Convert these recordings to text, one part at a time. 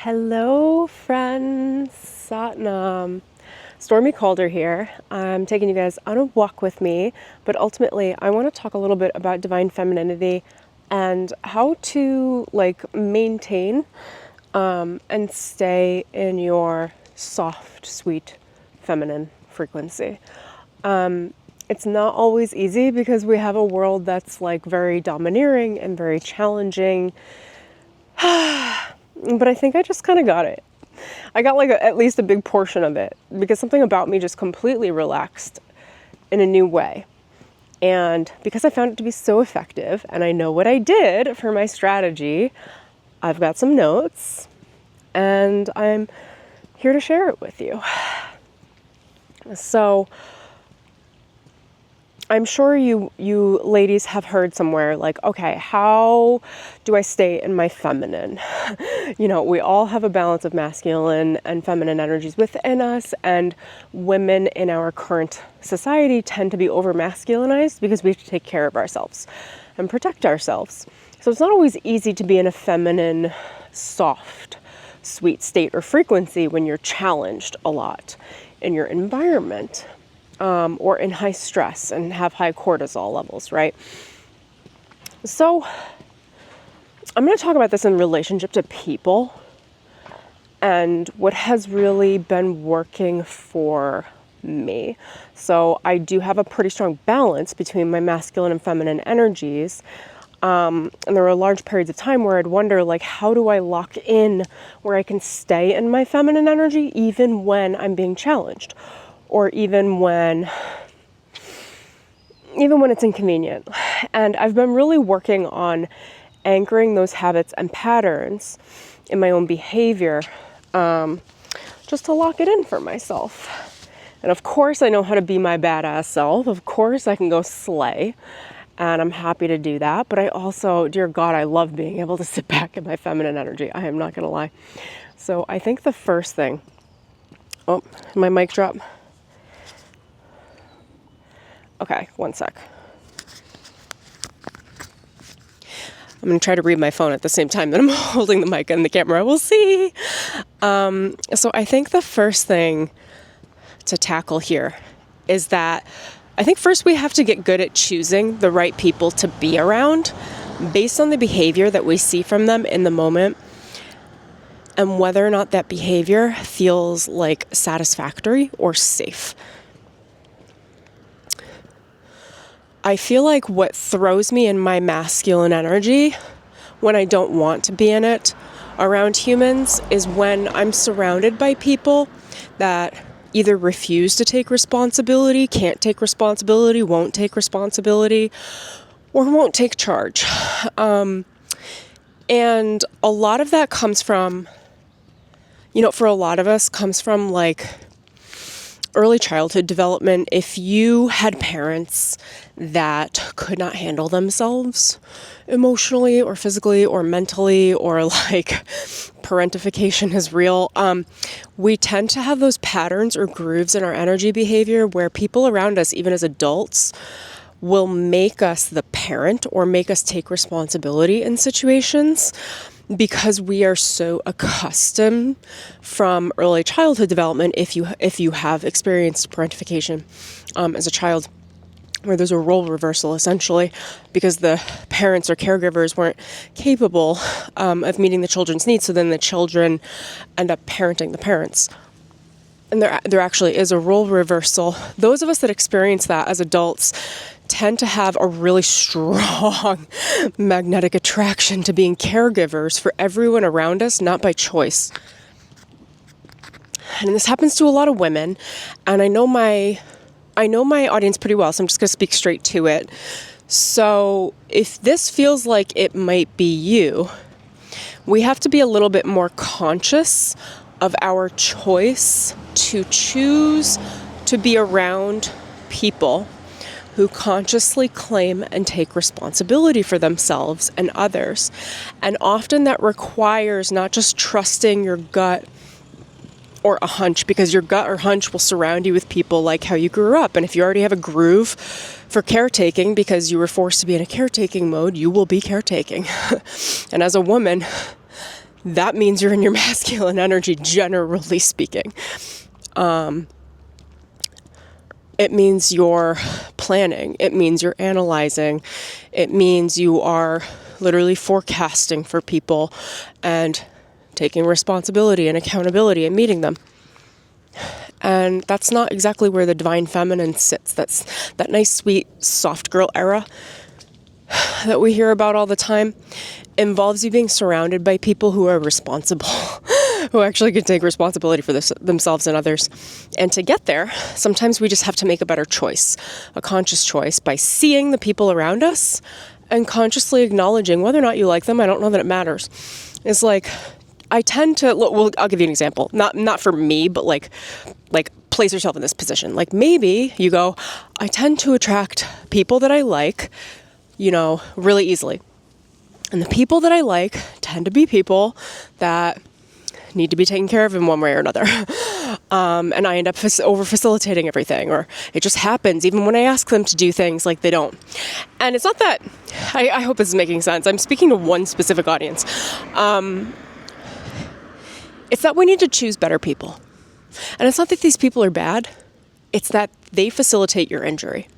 Hello, friends. Satnam. Stormie Calder here. I'm taking you guys on a walk with me, but ultimately, I want to talk a little bit about divine femininity and how to maintain and stay in your soft, sweet, feminine frequency. It's not always easy because we have a world that's very domineering and very challenging. But I think I just kind of got it. I got at least a big portion of it because something about me just completely relaxed in a new way. And because I found it to be so effective and I know what I did for my strategy, I've got some notes and I'm here to share it with you. So I'm sure you ladies have heard somewhere okay, how do I stay in my feminine? We all have a balance of masculine and feminine energies within us, and women in our current society tend to be over masculinized because we have to take care of ourselves and protect ourselves. So it's not always easy to be in a feminine, soft, sweet state or frequency when you're challenged a lot in your environment. Or in high stress and have high cortisol levels, right? So I'm going to talk about this in relationship to people and what has really been working for me. So I do have a pretty strong balance between my masculine and feminine energies. And there were large periods of time where I'd wonder, how do I lock in where I can stay in my feminine energy even when I'm being challenged? Or even when it's inconvenient. And I've been really working on anchoring those habits and patterns in my own behavior, just to lock it in for myself. And of course I know how to be my badass self. Of course I can go slay, and I'm happy to do that. But I also, dear God, I love being able to sit back in my feminine energy. I am not gonna lie. So I think the first thing, my mic drop. Okay, one sec. I'm going to try to read my phone at the same time that I'm holding the mic and the camera. We'll see. So I think the first thing to tackle here is that I think first we have to get good at choosing the right people to be around based on the behavior that we see from them in the moment and whether or not that behavior feels satisfactory or safe. I feel like what throws me in my masculine energy when I don't want to be in it around humans is when I'm surrounded by people that either refuse to take responsibility, can't take responsibility, won't take responsibility, or won't take charge. And a lot of that comes from, for a lot of us, comes from early childhood development. If you had parents that could not handle themselves emotionally or physically or mentally, or parentification is real, we tend to have those patterns or grooves in our energy behavior where people around us, even as adults, will make us the parent or make us take responsibility in situations because we are so accustomed from early childhood development, if you have experienced parentification as a child, where there's a role reversal essentially because the parents or caregivers weren't capable of meeting the children's needs, so then the children end up parenting the parents. And there actually is a role reversal. Those of us that experience that as adults tend to have a really strong magnetic attraction to being caregivers for everyone around us, not by choice. And this happens to a lot of women, and I know my audience pretty well, so I'm just going to speak straight to it. So if this feels like it might be you, we have to be a little bit more conscious of our choice to choose to be around people who consciously claim and take responsibility for themselves and others. And often that requires not just trusting your gut or a hunch, because your gut or hunch will surround you with people like how you grew up. And if you already have a groove for caretaking because you were forced to be in a caretaking mode, you will be caretaking. And as a woman, that means you're in your masculine energy, generally speaking. It means you're planning. It means you're analyzing. It means you are literally forecasting for people and taking responsibility and accountability and meeting them. And that's not exactly where the divine feminine sits. That's that nice, sweet, soft girl era that we hear about all the time. Involves you being surrounded by people who are responsible, who actually can take responsibility for themselves and others. And to get there, sometimes we just have to make a better choice, a conscious choice, by seeing the people around us and consciously acknowledging whether or not you like them. I don't know that it matters. It's like, I tend to, well, I'll give you an example. Not for me, but like place yourself in this position. Like maybe you go, I tend to attract people that I like, really easily. And the people that I like tend to be people that need to be taken care of in one way or another. And I end up over-facilitating everything, or it just happens even when I ask them to do things, like they don't. And it's not that, I hope this is making sense. I'm speaking to one specific audience. It's that we need to choose better people. And it's not that these people are bad. It's that they facilitate your injury.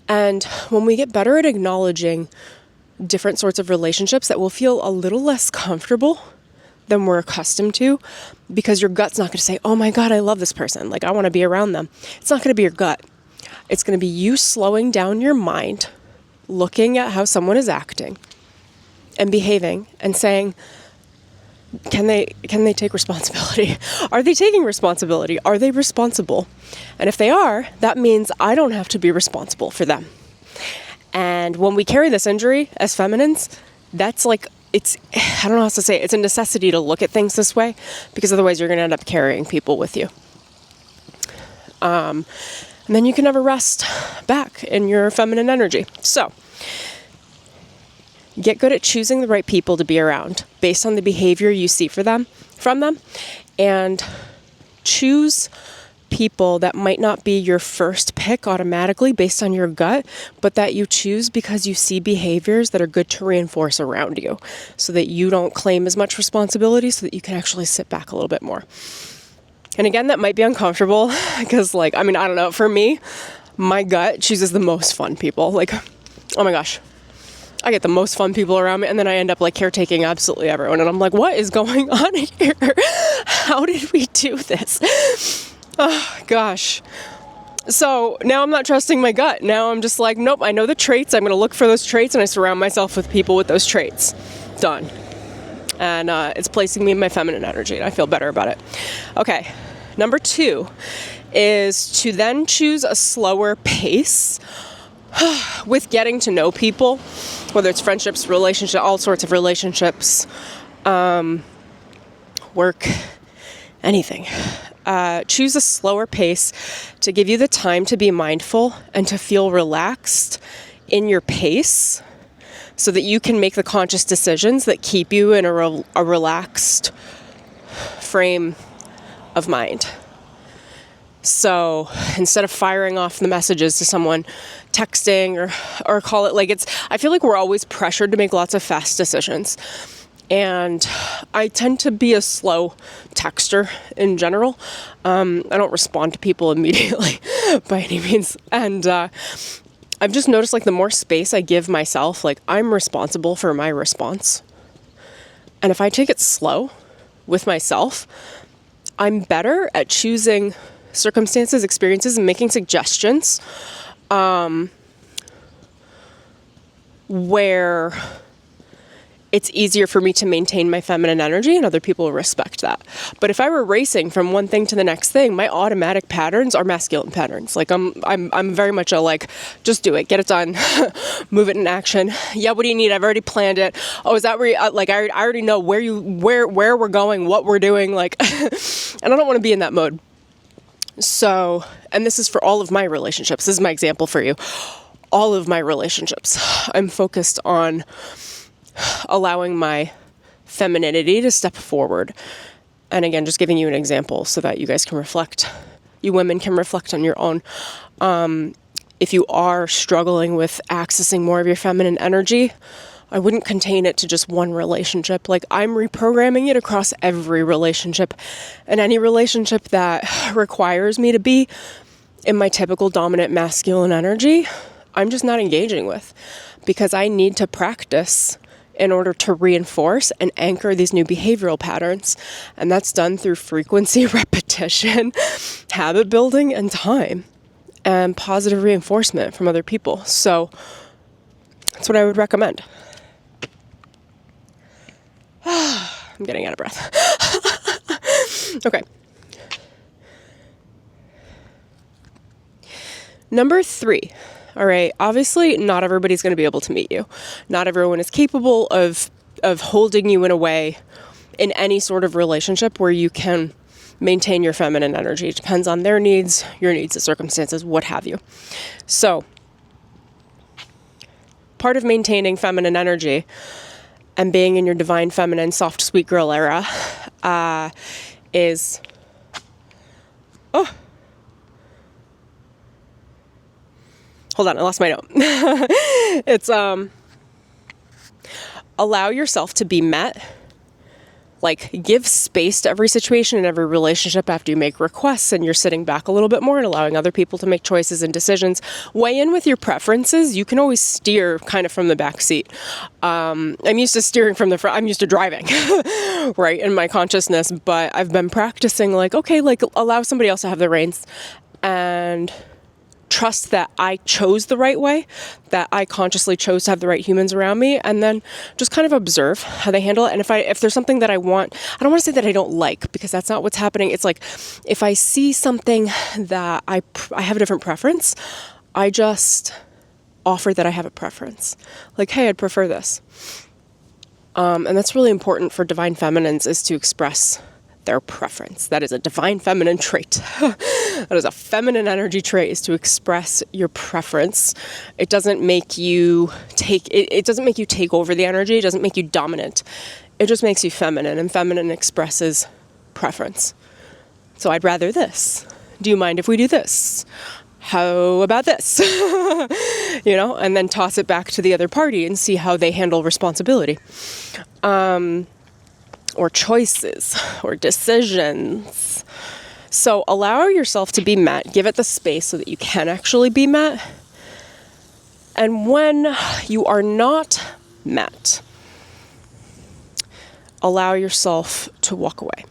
And when we get better at acknowledging different sorts of relationships that will feel a little less comfortable than we're accustomed to, because your gut's not going to say, oh my God, I love this person. Like, I want to be around them. It's not going to be your gut. It's going to be you slowing down your mind, looking at how someone is acting and behaving and saying, can they take responsibility? Are they taking responsibility? Are they responsible? And if they are, that means I don't have to be responsible for them. And when we carry this injury as feminines, that's like, I don't know how to say it. It's a necessity to look at things this way, because otherwise you're going to end up carrying people with you. And then you can never rest back in your feminine energy. So get good at choosing the right people to be around based on the behavior you see from them, and choose people that might not be your first pick automatically based on your gut, but that you choose because you see behaviors that are good to reinforce around you, so that you don't claim as much responsibility, so that you can actually sit back a little bit more. And again, that might be uncomfortable because I don't know, for me, my gut chooses the most fun people. Like, oh my gosh, I get the most fun people around me, and then I end up caretaking absolutely everyone. And I'm like, what is going on here? How did we do this? Oh, gosh. So now I'm not trusting my gut. Now I'm just like, nope, I know the traits. I'm going to look for those traits, and I surround myself with people with those traits. Done. And it's placing me in my feminine energy, and I feel better about it. Okay. Number 2 is to then choose a slower pace with getting to know people, whether it's friendships, relationships, all sorts of relationships, work, anything. Choose a slower pace to give you the time to be mindful and to feel relaxed in your pace, so that you can make the conscious decisions that keep you in a relaxed frame of mind. So instead of firing off the messages to someone, texting or call it, I feel like we're always pressured to make lots of fast decisions. And I tend to be a slow texter in general. I don't respond to people immediately by any means. And I've just noticed the more space I give myself, I'm responsible for my response. And if I take it slow with myself, I'm better at choosing circumstances, experiences, and making suggestions where it's easier for me to maintain my feminine energy, and other people will respect that. But if I were racing from one thing to the next thing, my automatic patterns are masculine patterns. I'm very much just do it, get it done, move it in action. Yeah, what do you need? I've already planned it. Oh, is that where you, I already know where we're going, what we're doing, and I don't want to be in that mode. So, and this is for all of my relationships. This is my example for you. All of my relationships, I'm focused on allowing my femininity to step forward. And again, just giving you an example so that you guys can reflect, you women can reflect on your own. If you are struggling with accessing more of your feminine energy, I wouldn't contain it to just one relationship. Like, I'm reprogramming it across every relationship, and any relationship that requires me to be in my typical dominant masculine energy, I'm just not engaging with, because I need to practice in order to reinforce and anchor these new behavioral patterns. And that's done through frequency, repetition, habit building, and time, and positive reinforcement from other people. So that's what I would recommend. I'm getting out of breath. Okay. Number 3. All right. Obviously, not everybody's going to be able to meet you. Not everyone is capable of holding you in a way in any sort of relationship where you can maintain your feminine energy. It depends on their needs, your needs, the circumstances, what have you. So, part of maintaining feminine energy and being in your divine feminine, soft, sweet girl era is... Hold on, I lost my note. It's allow yourself to be met. Like, give space to every situation and every relationship after you make requests, and you're sitting back a little bit more and allowing other people to make choices and decisions. Weigh in with your preferences. You can always steer kind of from the back seat. I'm used to steering from the front. I'm used to driving, right, in my consciousness. But I've been practicing, like, okay, like, allow somebody else to have the reins and trust that I chose the right way, that I consciously chose to have the right humans around me, and then just kind of observe how they handle it. And if there's something that I don't want to say that I don't like, because that's not what's happening. It's like, if I see something that I have a different preference, I just offer that I have a preference. Like, hey, I'd prefer this. And that's really important for divine feminines, is to express their preference. That is a divine feminine trait. That is a feminine energy trait, is to express your preference. It doesn't make you it doesn't make you take over the energy. It doesn't make you dominant. It just makes you feminine, and feminine expresses preference. So I'd rather this. Do you mind if we do this? How about this? And then toss it back to the other party and see how they handle responsibility. Or choices, or decisions. So allow yourself to be met. Give it the space so that you can actually be met. And when you are not met, allow yourself to walk away.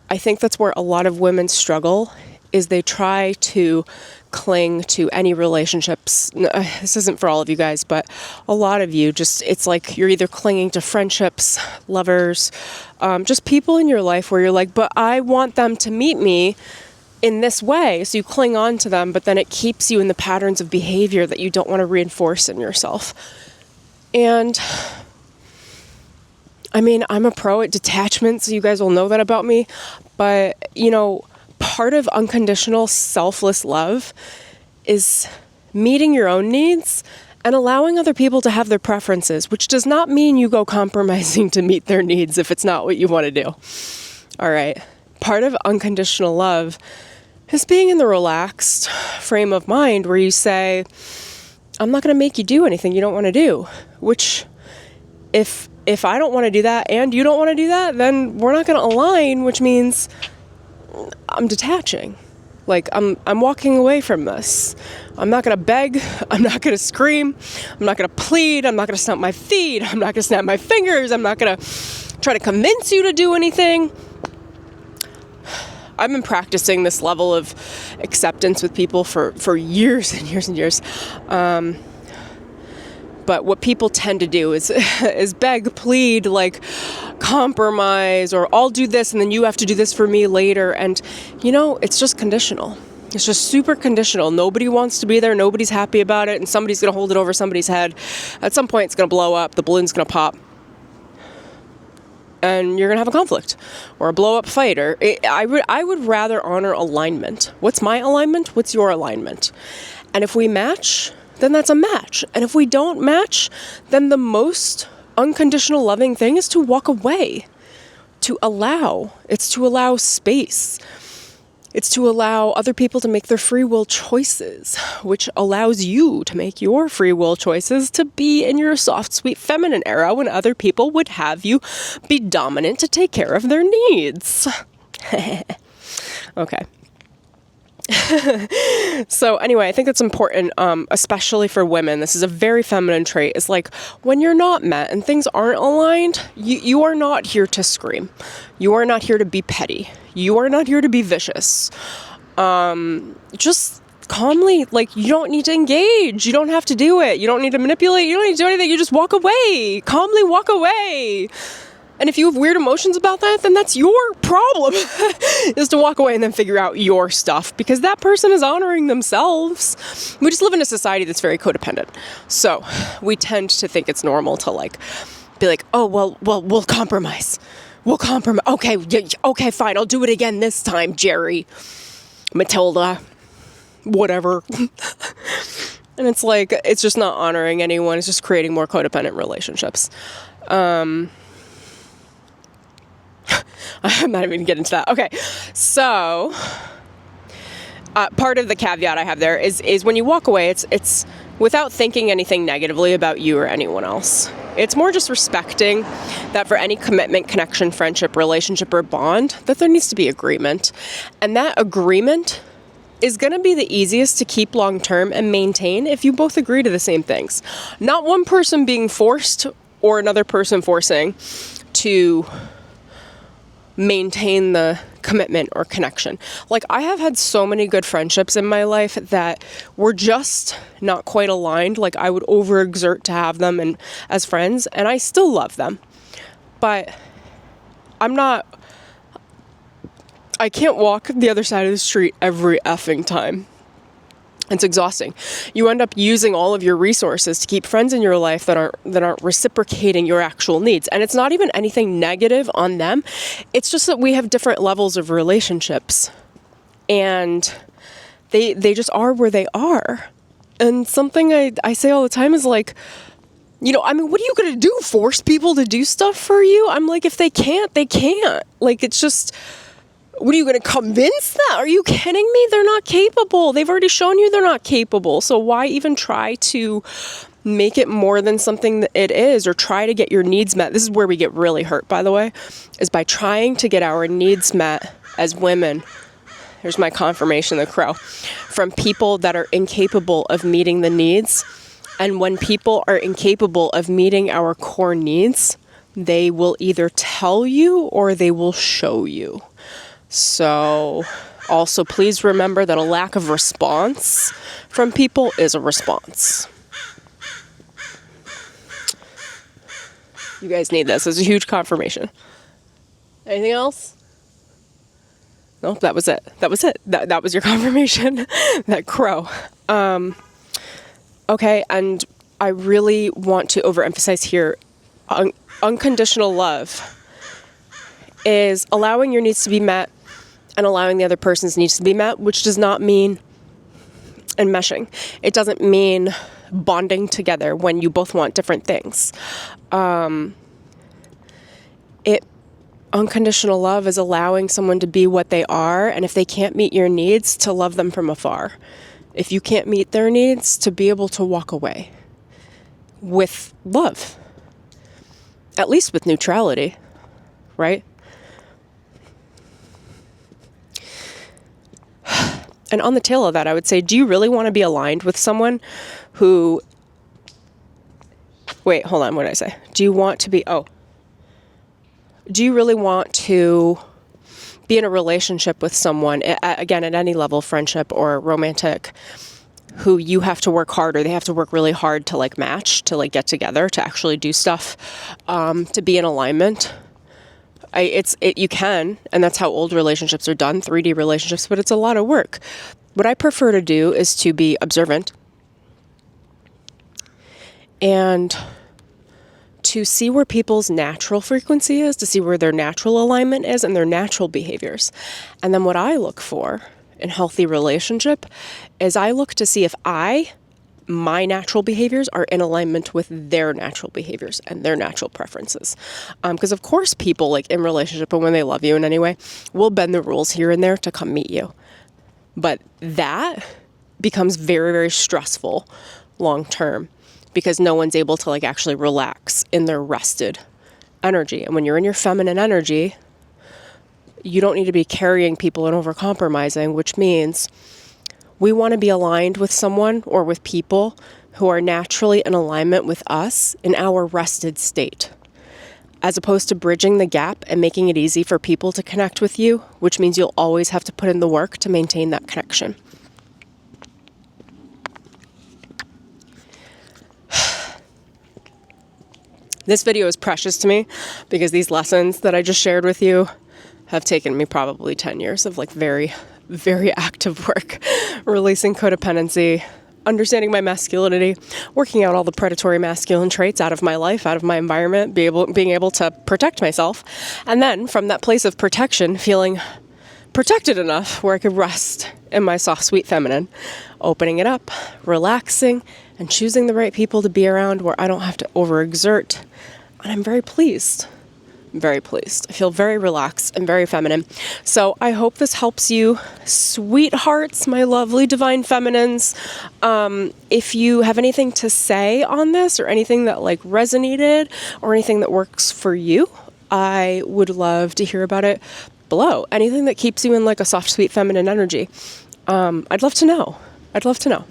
I think that's where a lot of women struggle, is they try to cling to any relationships. This isn't for all of you guys, but a lot of you it's like you're either clinging to friendships, lovers, just people in your life where you're like, but I want them to meet me in this way. So you cling on to them, but then it keeps you in the patterns of behavior that you don't want to reinforce in yourself. And I mean, I'm a pro at detachment, so you guys will know that about me. But, part of unconditional, selfless love is meeting your own needs and allowing other people to have their preferences, which does not mean you go compromising to meet their needs if it's not what you want to do. All right. Part of unconditional love is being in the relaxed frame of mind where you say, I'm not going to make you do anything you don't want to do, which if I don't want to do that and you don't want to do that, then we're not going to align, which means I'm detaching. Like, I'm walking away from this. I'm not going to beg. I'm not going to scream. I'm not going to plead. I'm not going to stomp my feet. I'm not going to snap my fingers. I'm not going to try to convince you to do anything. I've been practicing this level of acceptance with people for years and years and years. But what people tend to do is beg, plead, like compromise, or I'll do this and then you have to do this for me later. And, it's just conditional. It's just super conditional. Nobody wants to be there. Nobody's happy about it. And somebody's going to hold it over somebody's head. At some point, it's going to blow up. The balloon's going to pop. And you're going to have a conflict or a blow-up fight. I would rather honor alignment. What's my alignment? What's your alignment? And if we match, then that's a match. And if we don't match, then the most unconditional loving thing is to walk away, to allow. It's to allow space. It's to allow other people to make their free will choices, which allows you to make your free will choices to be in your soft, sweet, feminine era when other people would have you be dominant to take care of their needs. Okay. So anyway, I think it's important, especially for women. This is a very feminine trait. It's like when you're not met and things aren't aligned, you are not here to scream. You are not here to be petty. You are not here to be vicious. Just calmly, like, you don't need to engage. You don't have to do it. You don't need to manipulate. You don't need to do anything. You just walk away. Calmly walk away. And if you have weird emotions about that, then that's your problem, is to walk away and then figure out your stuff, because that person is honoring themselves. We just live in a society that's very codependent. So we tend to think it's normal to like be like, oh, well, we'll compromise. We'll compromise. Okay, fine. I'll do it again this time, Jerry, Matilda, whatever. And it's like, it's just not honoring anyone. It's just creating more codependent relationships. I'm not even gonna get into that. Okay, so part of the caveat I have there is when you walk away, it's without thinking anything negatively about you or anyone else. It's more just respecting that for any commitment, connection, friendship, relationship, or bond, that there needs to be agreement. And that agreement is going to be the easiest to keep long term and maintain if you both agree to the same things. Not one person being forced or another person forcing to maintain the commitment or connection. Like, I have had so many good friendships in my life that were just not quite aligned. Like, I would overexert to have them and as friends, and I still love them. But I can't walk the other side of the street every effing time. It's exhausting. You end up using all of your resources to keep friends in your life that aren't reciprocating your actual needs. And it's not even anything negative on them. It's just that we have different levels of relationships. And they just are where they are. And something I say all the time is like, what are you going to do? Force people to do stuff for you? I'm like, if they can't, they can't. Like, it's just... What are you going to convince them? Are you kidding me? They're not capable. They've already shown you they're not capable. So why even try to make it more than something that it is, or try to get your needs met? This is where we get really hurt, by the way, is by trying to get our needs met as women. Here's my confirmation, the crow, from people that are incapable of meeting the needs. And when people are incapable of meeting our core needs, they will either tell you or they will show you. So also please remember that a lack of response from people is a response. You guys need this. It's a huge confirmation. Anything else? Nope, that was it. That was your confirmation. That crow. Okay, and I really want to overemphasize here, unconditional love is allowing your needs to be met and allowing the other person's needs to be met, which does not mean enmeshing. It doesn't mean bonding together when you both want different things. Unconditional love is allowing someone to be what they are, and if they can't meet your needs, to love them from afar. If you can't meet their needs, to be able to walk away with love, at least with neutrality, right? And on the tail of that, I would say, do you really want to be aligned with someone who... Wait, hold on. What did I say? Do you really want to be in a relationship with someone, again, at any level, friendship or romantic, who you have to work hard, or they have to work really hard to like match, to like get together, to actually do stuff, to be in alignment? You can, and that's how old relationships are done, 3D relationships, but it's a lot of work. What I prefer to do is to be observant and to see where people's natural frequency is, to see where their natural alignment is and their natural behaviors. And then what I look for in healthy relationship is I look to see if my natural behaviors are in alignment with their natural behaviors and their natural preferences. Because of course people, like in relationship and when they love you in any way, will bend the rules here and there to come meet you. But that becomes very, very stressful long term because no one's able to like actually relax in their rested energy. And when you're in your feminine energy, you don't need to be carrying people and overcompromising, which means we want to be aligned with someone or with people who are naturally in alignment with us in our rested state, as opposed to bridging the gap and making it easy for people to connect with you, which means you'll always have to put in the work to maintain that connection. This video is precious to me because these lessons that I just shared with you have taken me probably 10 years of like very, very active work, releasing codependency, understanding my masculinity, working out all the predatory masculine traits out of my life, out of my environment, being able to protect myself. And then from that place of protection, feeling protected enough where I could rest in my soft, sweet feminine, opening it up, relaxing, and choosing the right people to be around where I don't have to overexert. And I'm very pleased. Very pleased. I feel very relaxed and very feminine. So I hope this helps you, sweethearts, my lovely divine feminines. If you have anything to say on this or anything that like resonated or anything that works for you, I would love to hear about it below. Anything that keeps you in like a soft, sweet feminine energy. I'd love to know. I'd love to know.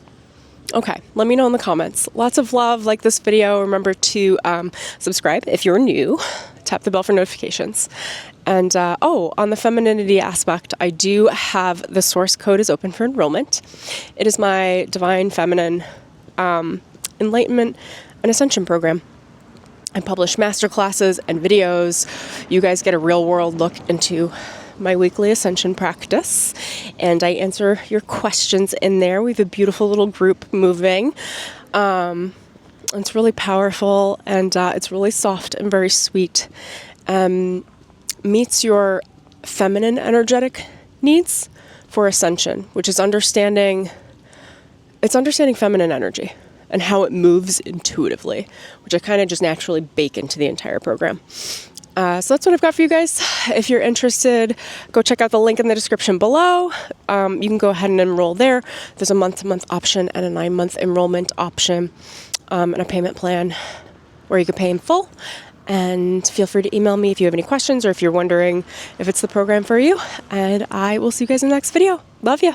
Okay, let me know in the comments. Lots of love, like this video. Remember to subscribe if you're new. Tap the bell for notifications. And on the femininity aspect, I do have the source code is open for enrollment. It is my divine feminine enlightenment and ascension program. I publish masterclasses and videos. You guys get a real world look into my weekly ascension practice, and I answer your questions in there. We have a beautiful little group moving. It's really powerful, and it's really soft and very sweet. Meets your feminine energetic needs for ascension, which is understanding feminine energy and how it moves intuitively, which I kind of just naturally bake into the entire program. So that's what I've got for you guys. If you're interested, go check out the link in the description below. You can go ahead and enroll there. There's a month-to-month option and a 9-month enrollment option, and a payment plan where you can pay in full. And feel free to email me if you have any questions or if you're wondering if it's the program for you. And I will see you guys in the next video. Love ya.